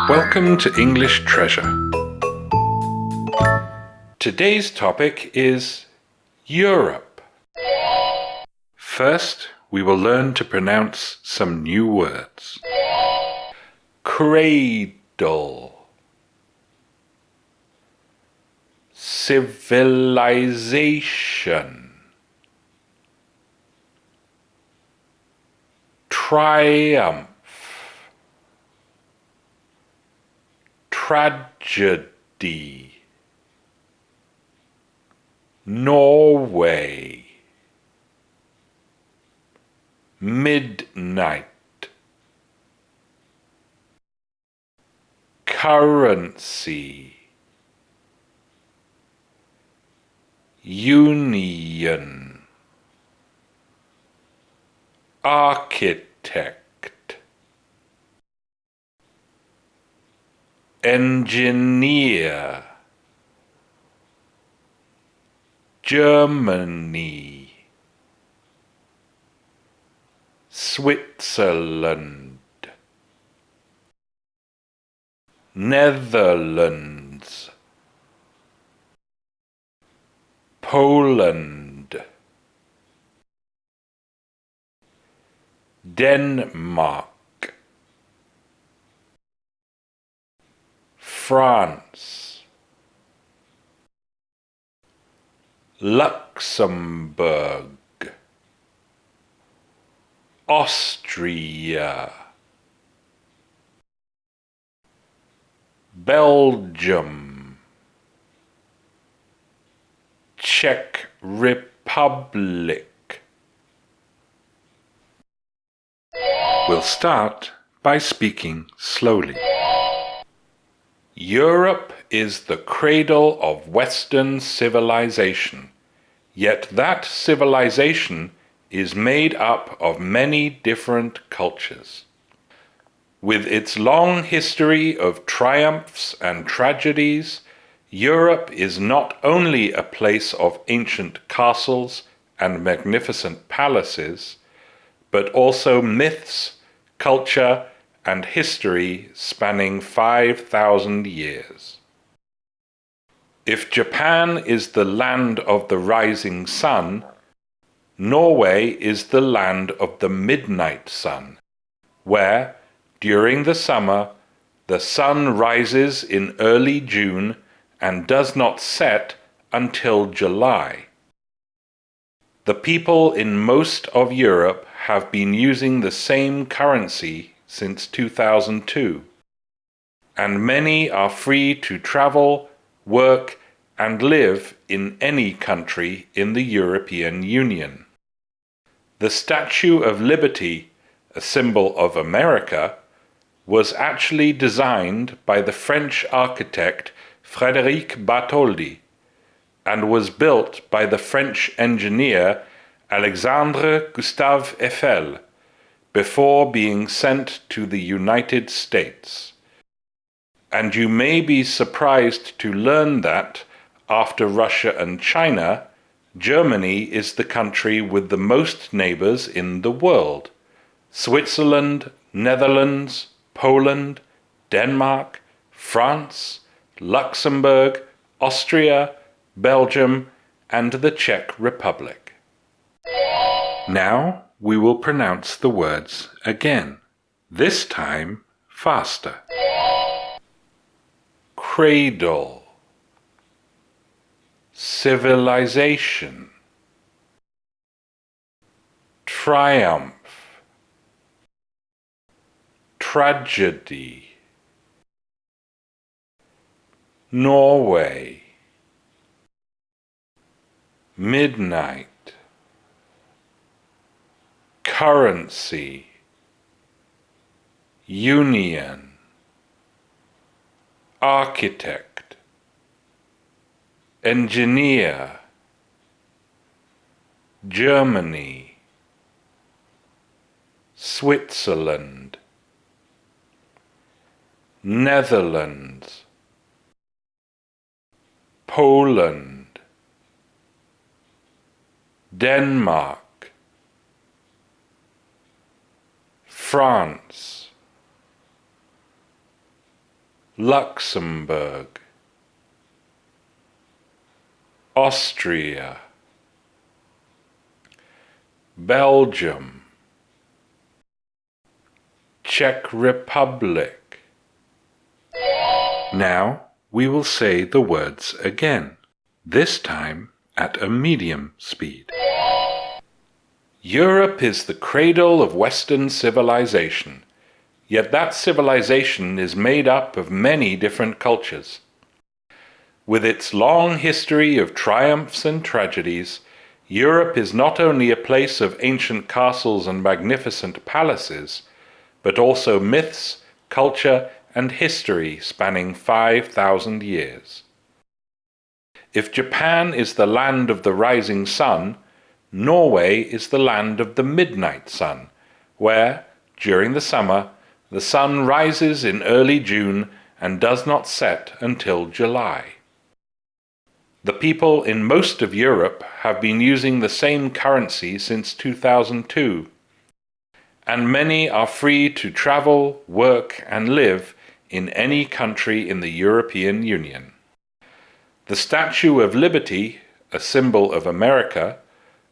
Welcome to English Treasure. Today's topic is Europe. First, we will learn to pronounce some new words. Cradle, civilization, triumph, tragedy, Norway, midnight, currency, union, architect, engineer, Germany, Switzerland, Netherlands, Poland, Denmark, France, Luxembourg, Austria, Belgium, Czech Republic. We'll start by speaking slowly. Europe is the cradle of Western civilization, yet that civilization is made up of many different cultures. With its long history of triumphs and tragedies, Europe is not only a place of ancient castles and magnificent palaces, but also myths, culture, and history spanning 5,000 years. If Japan is the land of the rising sun, Norway is the land of the midnight sun, where, during the summer, the sun rises in early June and does not set until July. The people in most of Europe have been using the same currency since 2002, and many are free to travel, work, and live in any country in the European Union. The Statue of Liberty, a symbol of America, was actually designed by the French architect Frédéric Bartholdi and was built by the French engineer Alexandre Gustave Eiffel before being sent to the United States. And you may be surprised to learn that, after Russia and China, Germany is the country with the most neighbors in the world. Switzerland, Netherlands, Poland, Denmark, France, Luxembourg, Austria, Belgium, and the Czech Republic. Now we will pronounce the words again, this time faster. Cradle, civilization, triumph, tragedy, Norway, midnight, currency, union, architect, engineer, Germany, Switzerland, Netherlands, Poland, Denmark, France, Luxembourg, Austria, Belgium, Czech Republic. Now we will say the words again, this time at a medium speed. Europe is the cradle of Western civilization, yet that civilization is made up of many different cultures. With its long history of triumphs and tragedies, Europe is not only a place of ancient castles and magnificent palaces, but also myths, culture, and history spanning 5,000 years. If Japan is the land of the rising sun, Norway is the land of the midnight sun, where, during the summer, the sun rises in early June and does not set until July. The people in most of Europe have been using the same currency since 2002, and many are free to travel, work, and live in any country in the European Union. The Statue of Liberty, a symbol of America,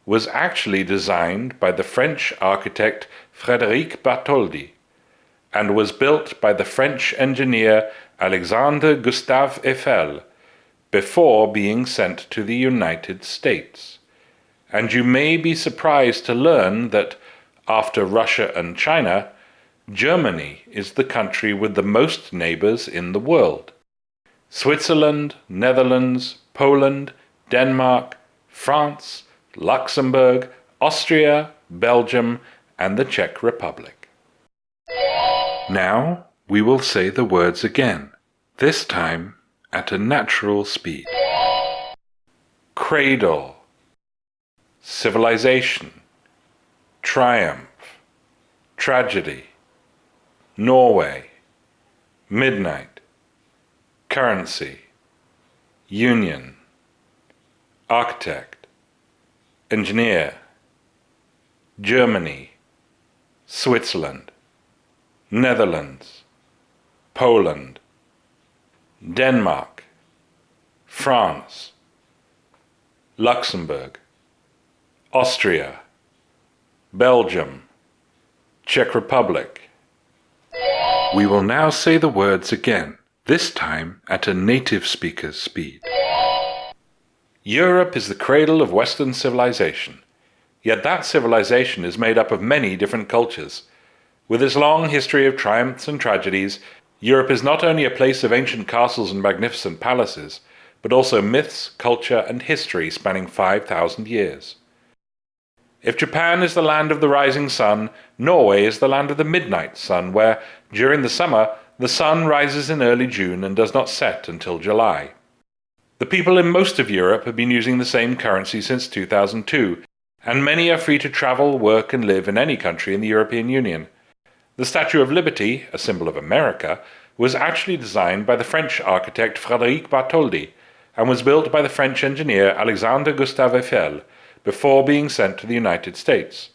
was actually designed by the French architect Frédéric Bartholdi, and was built by the French engineer Alexandre Gustave Eiffel before being sent to the United States. And you may be surprised to learn that, after Russia and China, Germany is the country with the most neighbors in the world. Switzerland, Netherlands, Poland, Denmark, France, Luxembourg, Austria, Belgium, and the Czech Republic. Now we will say the words again, this time at a natural speed. Cradle, civilization, triumph, tragedy, Norway, midnight, currency, union, architect, engineer, Germany, Switzerland, Netherlands, Poland, Denmark, France, Luxembourg, Austria, Belgium, Czech Republic. We will now say the words again, this time at a native speaker's speed. Europe is the cradle of Western civilization, yet that civilization is made up of many different cultures. With its long history of triumphs and tragedies, Europe is not only a place of ancient castles and magnificent palaces, but also myths, culture, and history spanning 5,000 years. If Japan is the land of the rising sun, Norway is the land of the midnight sun, where, during the summer, the sun rises in early June and does not set until July. The people in most of Europe have been using the same currency since 2002, and many are free to travel, work, and live in any country in the European Union. The Statue of Liberty, a symbol of America, was actually designed by the French architect Frédéric Bartholdi, and was built by the French engineer Alexandre Gustave Eiffel before being sent to the United States.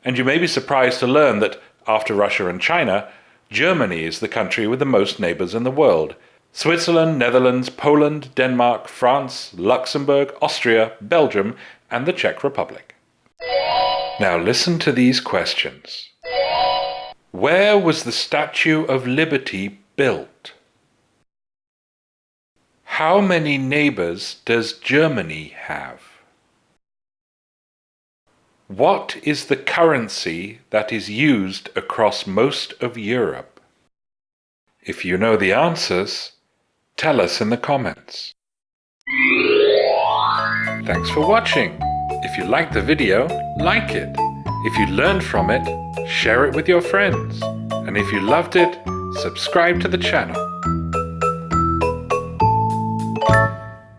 And you may be surprised to learn that, after Russia and China, Germany is the country with the most neighbors in the world. Switzerland, Netherlands, Poland, Denmark, France, Luxembourg, Austria, Belgium, and the Czech Republic. Now listen to these questions. Where was the Statue of Liberty built? How many neighbors does Germany have? What is the currency that is used across most of Europe? If you know the answers, tell us in the comments. Thanks for watching. If you liked the video, like it. If you learned from it, share it with your friends. And if you loved it, subscribe to the channel.